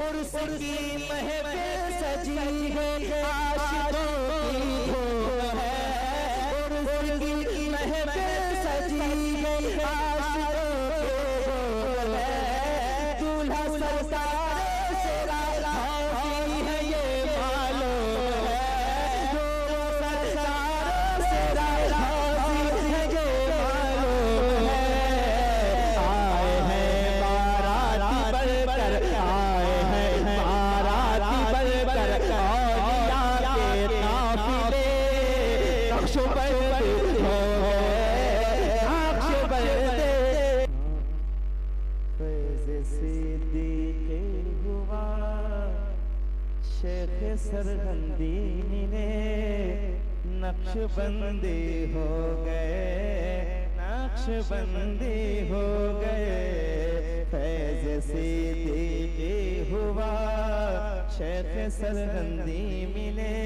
उर्स की महफिल सजी है, आशिकों की धूम है। उर्स की महफिल सजी है, आशिकों की धूम है। दूल्हा सरकार से राजी है ये मालूम है। दूल्हा सरकार से राजी है ये मालूम है। आए हैं बाराती बनकर, आए हैं बाराती बनकर, औलिया के काफिले नक्शबंद हो गए, नक्शबंद। फैज़ सिद्दीक़ हुआ शेख सरहंदी मिले, नक्शबंदी हो गए, नक्शबंदी हो गए। फैज़ सिद्दीक़ हुआ शेख सरहंदी मिले,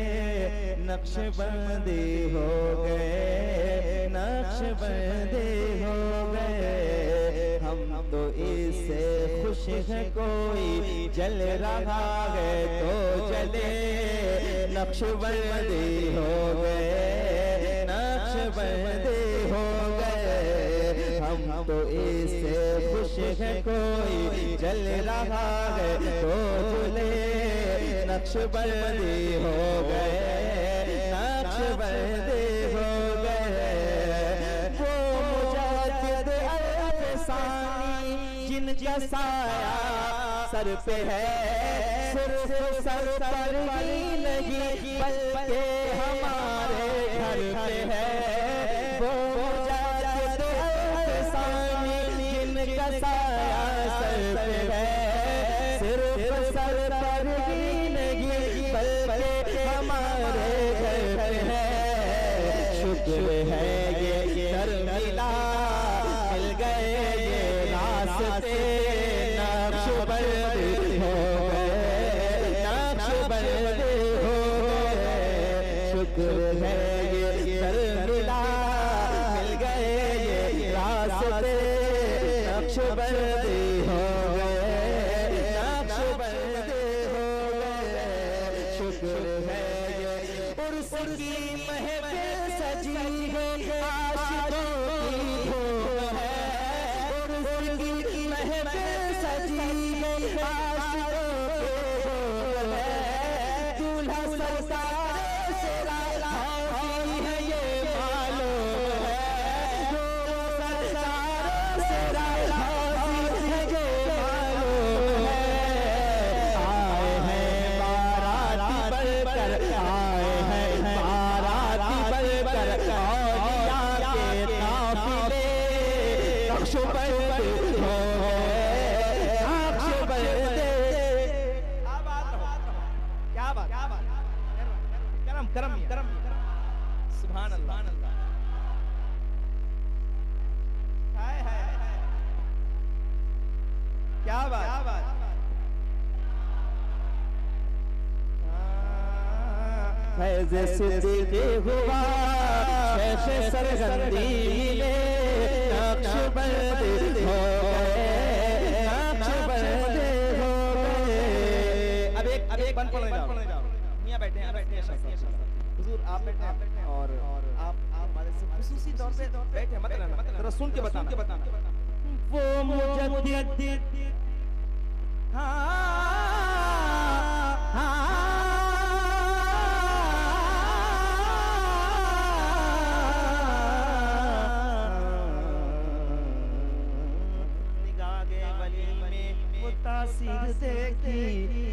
नक्शबंदी हो गए, नक्शबंदी हो गए। हम तो इससे खुश है, कोई जल रहा है तो जले, नक्शबंदी हो गए, नक्शबंदी हो गए। हम तो इससे खुश है, कोई जल रहा है तो जले, नक्शबंदी हो गए, नक्शबंदी हो गए। वो मुजाहिद अफसानी जिनका साया सर पे है, सिर्फ सर पर ही नहीं बल्कि हमारे घर पे है। वो मुजाहिद अफसानी जिनका साया सर पे है, सिर्फ सर पर ही नहीं बल्कि हमारे घर पे है। शुक्र है ये दर मिला, मिल गए ये रास्ते, नक्शबंद हो गए, नक्शबंद हो गए। शुक्र है ये दर मिला, मिल गए ये रास्ते, नक्शबंद हो गए, नक्शबंद हो गए। शुक्र है ये उर्स की महफिल सजी है, आशिकों की धूम है। उर्स की महफिल सजी है, आशिकों की धूम है। दूल्हा सरकार से राजी है ये मालूम है। दूल्हा सरकार से राजी है ये मालूम है। आए हैं बाराती बनकर, आए हैं बाराती बनकर, औलिया के काफिले नक्शबंद हो गए, नक्शबंद। क्या बात, क्या बात, करम करम करम, सुभान अल्लाह। हाय हाय, क्या बात, क्या बात। फैज़ सिद्दीक़ हुआ शेख सरहंदी मिले, नक्शबंद हो गए, नक्शबंद हो गए। अब एक बंद पढ़ने जाओ, मियां बैठे हैं, हुजूर आप बैठे हैं और आप हमारे से खुसूसी तौर पे बैठे मत रहना, जरा सुन के बताना। वो मुजद्दिद तासीर देखी,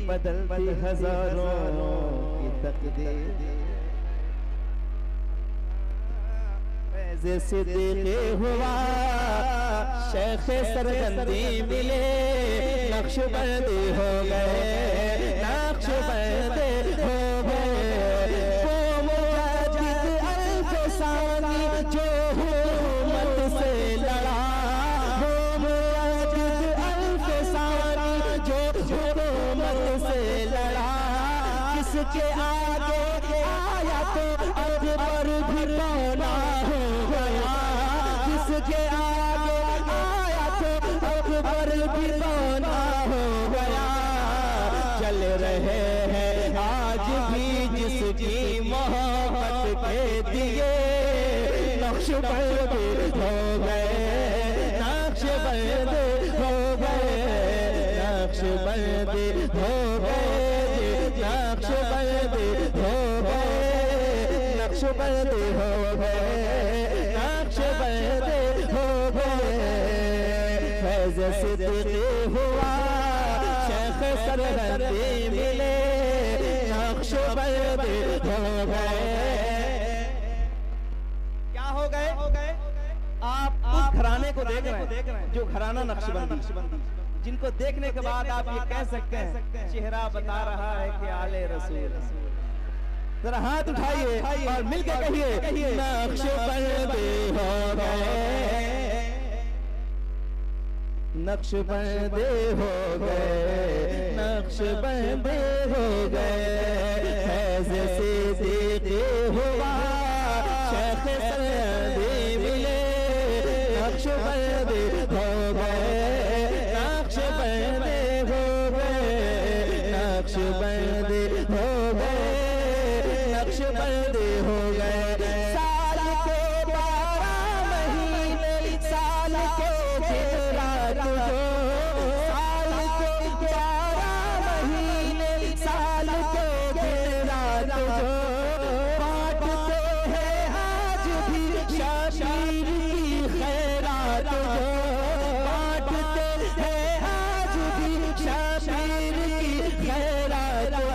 बदलती हजारों की तकदीर। फैज़ सिद्दीक़ हुआ शेख सरहंदी मिले, नक्शबंद हो गए, नक्शबंद हो गए। वो मुजाहिद अफसानी जो हुकूमत से लड़ा, वो मुजाहिद अफसानी जो हुकूमत से लड़ा, जिसके आगे आया तो अकबर भी रोना हो गया, जिसके आगे आया तो अकबर भी रोना हो गया। रहे हैं आज भी जिसकी मोहब्बत के दिए नक्शबंद हो गए, नक्शबंद हो गए, नक्शबंद हो गए, नक्शबंद हो गए, नक्शबंद हो गए, नक्शबंद हो गए। फैज़ सिद्दीक़ी हुआ, शेख सरहंदी मिले, नक्शबंद हो गए। क्या हो गए? आप उस घराने को देख रहे हैं जो घराना नक्शबंदी, जिनको देखने के बाद आप ये कह सकते हैं चेहरा बता रहा है कि आले रसूल। जरा हाथ उठाइए और मिलकर कहिए नक्शबंद हो गए, नक्शबंद हो गए, नक्शबंद हो गए। फैज़ सिद्दीक़ी हुआ, शेख सरहंदी मिले, नक्शबंद हो गए, नक्शबंद हो गए, नक्शबंद हो गए, नक्शबंद हो गए। साल के 12 महीने, साल के दिन रात जो, साल के 12 महीने, साल के दिन रात जो बांटते हैं आज भी शबीर की खैरात जो, बांटते हैं आज भी शबीर की खैरात जो।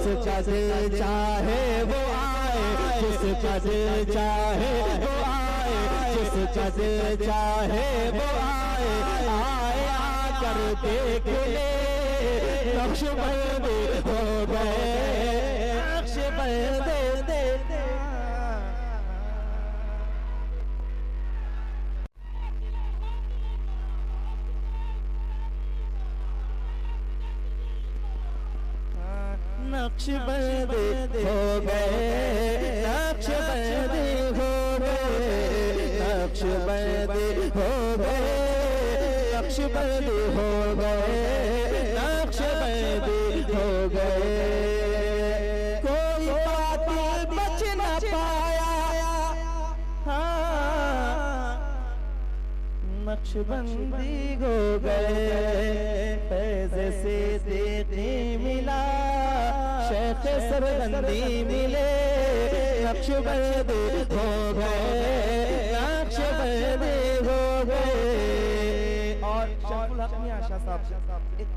जिसका दिल चाहे वो आए, जिसका दिल चाहे वो आए, जिसका दिल चाहे वो आए, आए आकर देख ले, नक्शबंद हो गए, नक्शबंद दे दे। नक्शबंद हो गए, नक्शबंद हो गए, नक्शबंद हो गए, नक्शबंद हो गए, नक्शबंद हो गए। कोई बातिल बच न पाया, हाँ नक्शबंदी हो गए। फैज़ सिद्दीक़ी मिला, शेख सरहंदी मिले, नक्शबंद हो गए, नक्शबंद हो गए। और शरफुल हक मियां शाह साहब एक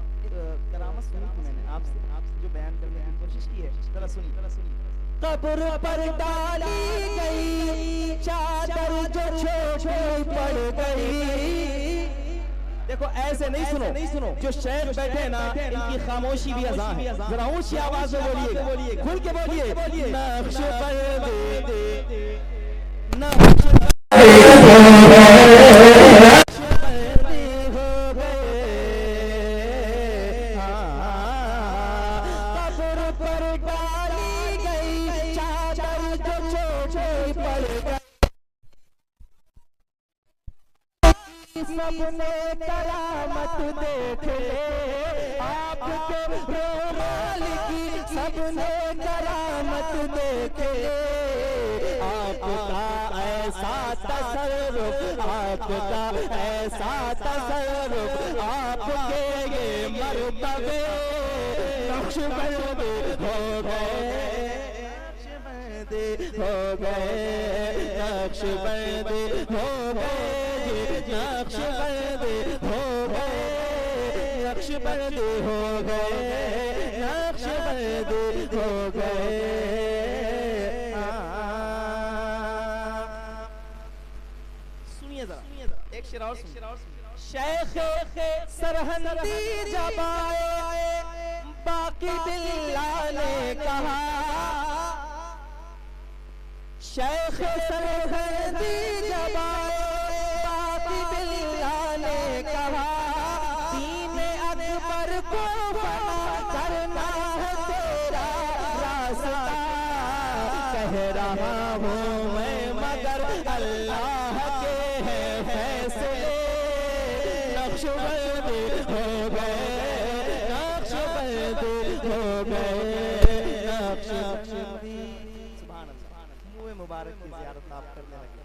करामत सुनी थी मैंने आपसे जो बयान करने की कोशिश की है, जरा सुनिए। कब्र पर डाली गई चादर जो छोटी पड़ गई। देखो ऐसे नहीं सुनो, जो शेख बैठे ना इनकी खामोशी भी अज़ां है। जरा ऊंची आवाज में बोलिए, खुल के बोलिए, नक्शबंद नक्शबंद सबने करामत देख ले, आपके रोमाल की सबने करामत देख ले। आपका ऐसा तसर्रुफ, आपका ऐसा तसर्रुफ, आपके ये मर्तबे नक्शबंद हो गए, नक्शबंद हो गए, नक्शबंद हो गए, नक्शबंद हो गए, नक्शबंद हो गए, नक्शबंद हो गए। सुनिए जरा एक शेर और सुनिए। शेख सरहंदी जब आए, बाकी बिल्ला ने कहा, शेख सरहंदी जब आए, बाकी बिल्ला ने कहा, दीन अकबर को फना करना है तेरा रास्ता। कह रहा हूँ मैं मगर अल्लाह के हैं फैसले, नक्शबंद हो गए, नक्शबंद हो गए नक्शबंदी। सुभान अल्लाह। मुँह मुबारक की ज़ियारत आप करने लगे।